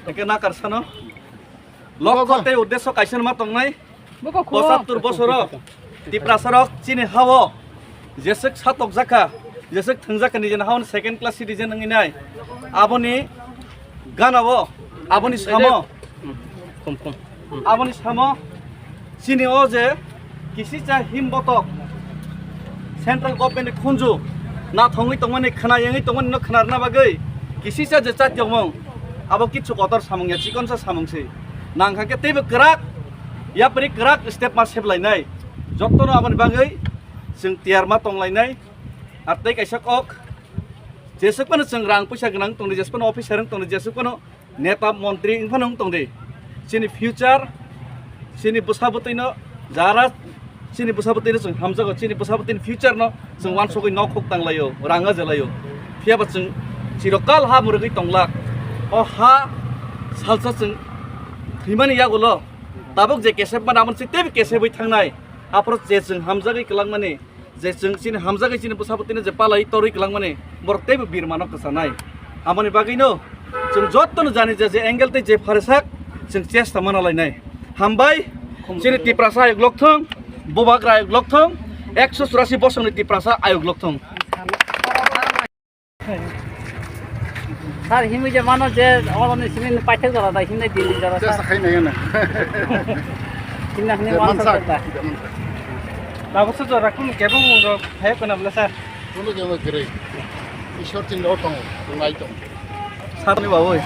একে না কারসানো লক্ষ্যতে উদ্দেশ্য কাইসেন মা তংনাই 75 বছর ত্রিপ্রাসারক চিনি হাও যেসক সাতক জাকা যেসক থংজাকা নিজেন হাওন সেকেন্ড ক্লাস সিটিজেন নঙিনাই আবনি গানাবো আবনি সামো আবনি সামো চিনি ও যে কিসিচা হিমবতক সেন্ট্রাল গভর্নমেন্ট খুনজু না থংই তংমানি খনায়ঙি তংমানি ন খনারনা বাগৈ কিসিচা যে চাত্যমং abo kichu kotor samungya chikon sa samungsi nangkhake tebe kerak ya peri kerak step ma sep lainai jottono abani bagai jeng tiar ma tong lainai artai kaisa kok jesukpano jeng rang puisa gonang tongde jesukpano officer tongde jesukpano neta montri ingphanong tongde sini future sini busabutino jara sini busabutino jeng hamjago sini busabutino future no jeng wansogoi nokhok tanglayo ranga jelayo phiaba jeng chirokal ha murugoi tonglak o ha salsa jeng thimani yagulo tabuk je kesep man amon sitebe kesebai thangnai apro je jeng hamjagai kelangmani je jeng sini hamjagai sini busabutino je palai tori kelangmani bortebe birmano kesanai amoni bagino jeng jottono jani je angle te je pharesak jeng chesta manalainai hambai sini tiprasa ayok lokthong bobagra ayok lokthong 184 bosongni tiprasa ayok lokthong sir হিমি যে মানুষ যে অনলাইনে cement পাইতে যারা তাই হিমনে দিন যারা চেষ্টা খাই নাই না হিমনা হিমনে মানুষ করতা Nabukso jo rakun kebong ro phayak kona bla sir কোনো কেমন করে ঈশ্বর চিন্তা অটং নাই তো সাতনি বাবুই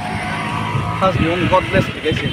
ফার্স্ট গিভন গড ব্লেস গাইছে